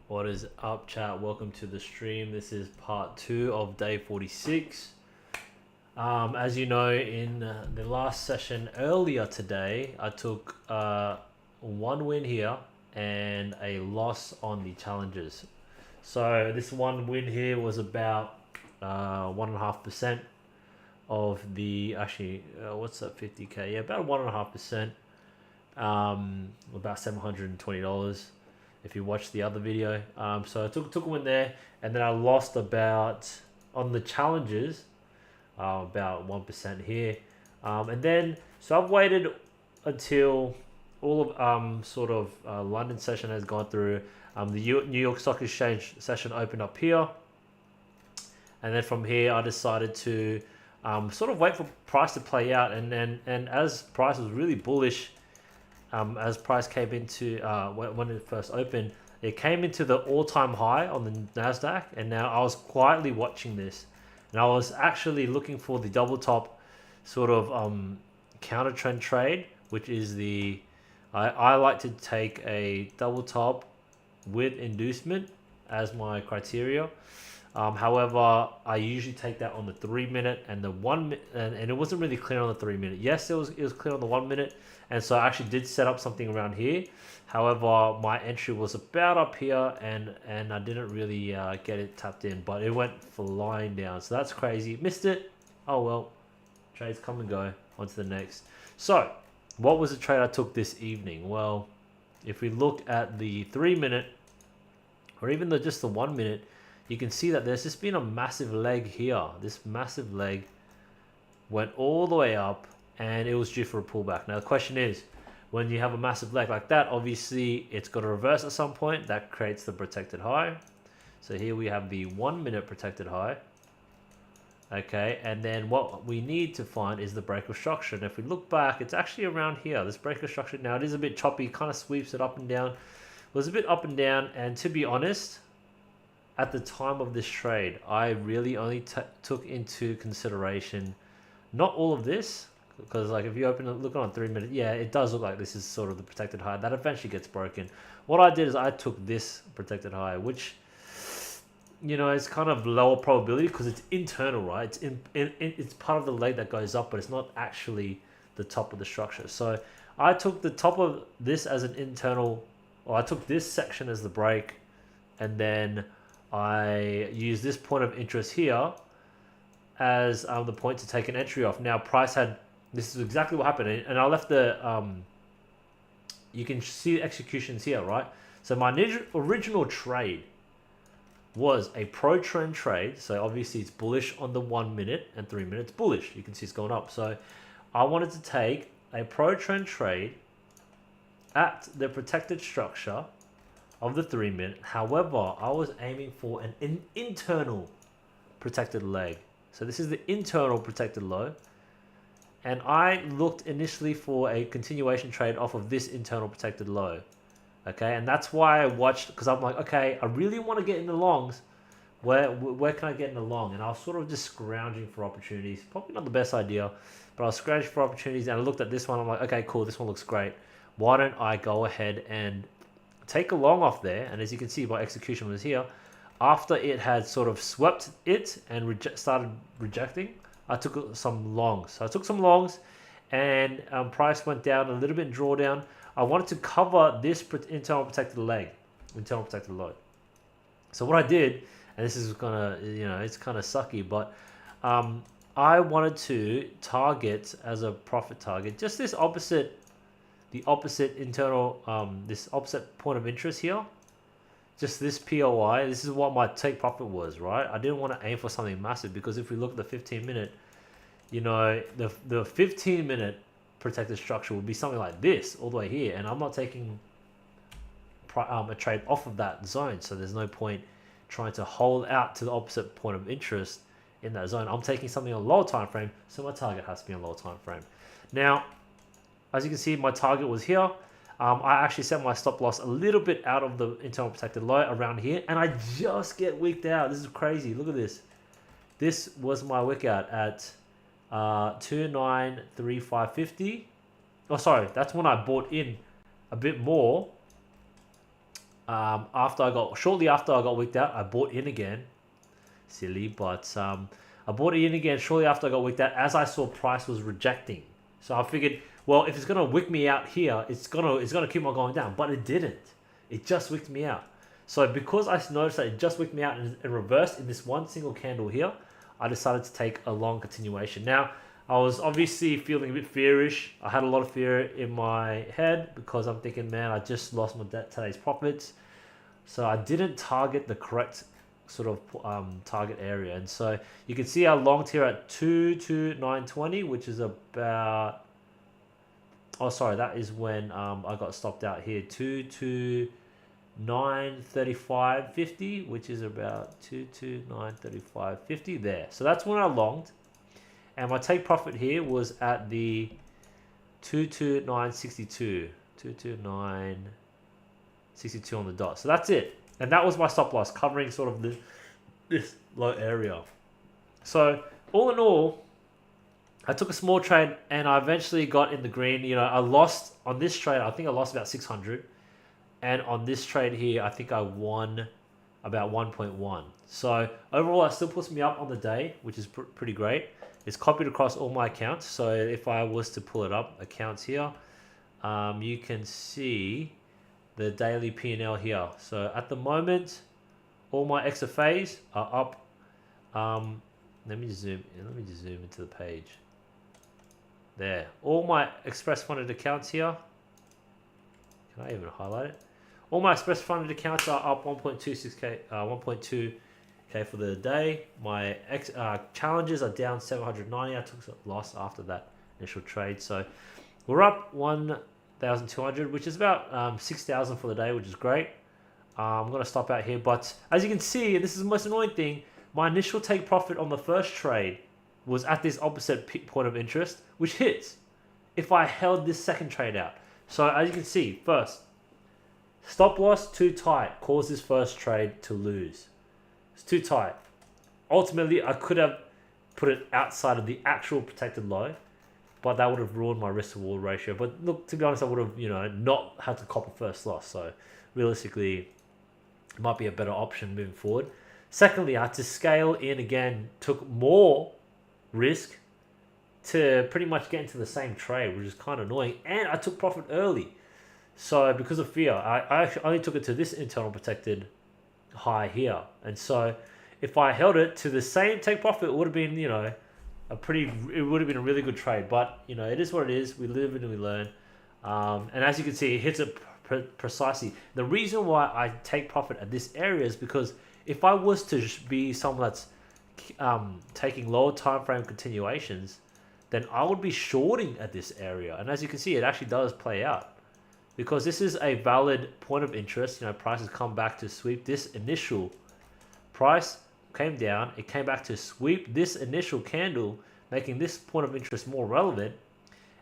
What is up, chat? Welcome to the stream. This is part 2 of day 46. As you know, in the last session earlier today, I took one win here and a loss on the challenges. So this one win here was about 1.5% of the, what's that, 50k? Yeah, about 1.5%, about $720 if you watch the other video. So I took a win there, and then I lost about, on the challenges, about 1% here. And then, so I've waited until all of London session has gone through. The New York Stock Exchange session opened up here. And then from here, I decided to sort of wait for price to play out. And as price was really bullish, as price came into when it first opened, it came into the all-time high on the NASDAQ, and now I was quietly watching this, and I was actually looking for the double top sort of counter trend trade, which is the I like to take a double top with inducement as my criteria. However, I usually take that on the 3-minute and the 1 minute, and it wasn't really clear on the 3-minute. Yes, it was clear on the 1 minute, and so I actually did set up something around here. However, my entry was about up here, and I didn't really get it tapped in, but it went flying down. So that's crazy. Missed it. Oh well, trades come and go. On to the next. So, what was the trade I took this evening? Well, if we look at the 3-minute, or even just the 1 minute, you can see that there's just been a massive leg here. This massive leg went all the way up, and it was due for a pullback. Now the question is, when you have a massive leg like that, obviously it's got to reverse at some point. That creates the protected high. So here we have the 1 minute protected high. Okay, and then what we need to find is the break of structure. And if we look back, it's actually around here. This break of structure, now it is a bit choppy, kind of sweeps it up and down. It was a bit up and down, and to be honest, at the time of this trade, I really only took into consideration not all of this, because like if you look on 3-minute, yeah, it does look like this is sort of the protected high that eventually gets broken. What I did is I took this protected high, which, you know, it's kind of lower probability because it's internal, right? It's part of the leg that goes up, but it's not actually the top of the structure. So I took the top of this as an internal, or I took this section as the break, and then I use this point of interest here as the point to take an entry off. Now price had, this is exactly what happened, and I left the you can see executions here, right? So my original trade was a pro trend trade, so obviously it's bullish on the 1 minute, and 3 minutes bullish. You can see it's going up. So I wanted to take a pro trend trade at the protected structure of the 3-minute. However, I was aiming for an internal protected leg. So this is the internal protected low. And I looked initially for a continuation trade off of this internal protected low. Okay, and that's why I watched, because I'm like, okay, I really want to get in the longs. Where can I get in the long? And I was sort of just scrounging for opportunities. Probably not the best idea, but I was scrounging for opportunities, and I looked at this one. I'm like, okay, cool, this one looks great. Why don't I go ahead and take a long off there? And as you can see, my execution was here. After it had sort of swept it and started rejecting, I took some longs. So I took some longs, and price went down a little bit in drawdown. I wanted to cover this internal protected leg, internal protected low. So what I did, and this is gonna, you know, it's kind of sucky, but I wanted to target as a profit target just this opposite, the opposite internal, this opposite point of interest here. Just this POI, this is what my take profit was, right? I didn't want to aim for something massive, because if we look at the 15-minute, you know, the 15-minute protected structure would be something like this all the way here, and I'm not taking a trade off of that zone, so there's no point trying to hold out to the opposite point of interest in that zone. I'm taking something on a lower time frame, so my target has to be on a lower time frame. Now, as you can see, my target was here. I actually set my stop loss a little bit out of the internal protected low around here, and I just get wicked out. This is crazy. Look at this. This was my wick out at 2935.50. Oh, sorry, that's when I bought in a bit more Shortly after I got wicked out, I bought in again. Silly, but I bought it in again shortly after I got wicked out as I saw price was rejecting. So I figured, well, if it's gonna wick me out here, it's gonna keep on going down, but it didn't. It just wicked me out. So because I noticed that it just wicked me out and reversed in this one single candle here, I decided to take a long continuation. Now, I was obviously feeling a bit fearish. I had a lot of fear in my head because I'm thinking, man, I just lost my today's profits. So I didn't target the correct sort of target area. And so you can see I longed here at 22920, which is about, oh, sorry, that is when I got stopped out here. 22935.50, which is about 22935.50 there. So that's when I longed. And my take profit here was at the 22962, 22962 on the dot. So that's it. And that was my stop loss, covering sort of this low area. So all in all, I took a small trade and I eventually got in the green. You know, I lost on this trade. I think I lost about 600. And on this trade here, I think I won about 1.1. So overall, that still puts me up on the day, which is pretty great. It's copied across all my accounts. So if I was to pull it up, accounts here, you can see the daily P&L here. So at the moment, all my XFAs are up. Let me just zoom into the page. There, all my express funded accounts here. Can I even highlight it? All my express funded accounts are up 1.26k, 1.2k for the day. My challenges are down 790. I took a loss after that initial trade, so we're up 1,200, which is about 6,000 for the day, which is great. I'm gonna stop out here, but as you can see, and this is the most annoying thing, my initial take profit on the first trade was at this opposite point of interest, which hits if I held this second trade out. So as you can see, first, stop loss too tight caused this first trade to lose. It's too tight. Ultimately, I could have put it outside of the actual protected low, but that would have ruined my risk to reward ratio. But look, to be honest, I would have, not had to cop a first loss. So realistically, it might be a better option moving forward. Secondly, I had to scale in again, took more risk to pretty much get into the same trade, which is kind of annoying. And I took profit early. So because of fear, I actually only took it to this internal protected high here. And so if I held it to the same take profit, it would have been, it would have been a really good trade. But, it is what it is. We live and we learn. And as you can see, it hits it precisely. The reason why I take profit at this area is because if I was to be someone that's taking lower time frame continuations, then I would be shorting at this area. And as you can see, it actually does play out. Because this is a valid point of interest. Price has come back to sweep this initial price, came down, it came back to sweep this initial candle, making this point of interest more relevant.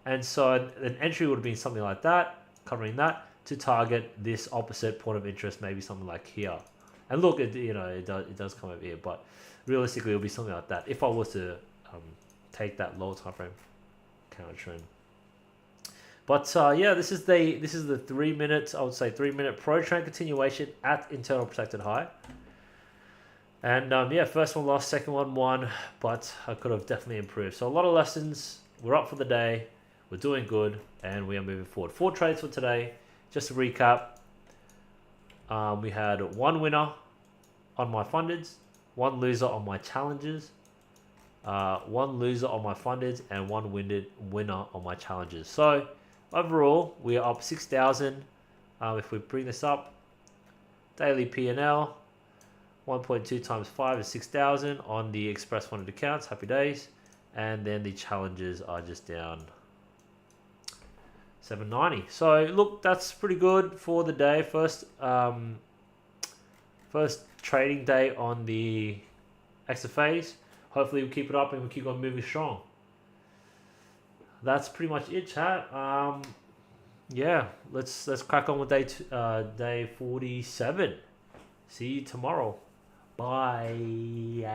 And so an entry would have been something like that, covering that, to target this opposite point of interest, maybe something like here. And look, it does come over here, but realistically it'll be something like that if I was to take that lower time frame counter trend. But yeah, this is the 3 minute, I would say 3 minute pro trend continuation at internal protected high. And yeah, first one lost, second one won, but I could have definitely improved. So a lot of lessons. We're up for the day, we're doing good, and we are moving forward. 4 trades for today. Just to recap, we had 1 winner on my fundeds, 1 loser on my challenges, 1 loser on my fundeds, and 1 winner on my challenges. So overall, we are up 6,000. If we bring this up, daily P&L, 1.2 times 5 is 6,000 on the express funded accounts. Happy days. And then the challenges are just down 790. So look, that's pretty good for the day. First trading day on the XFAs. Hopefully we keep it up and we keep on moving strong. That's pretty much it, chat. Yeah, let's crack on with day 47. See you tomorrow. Bye.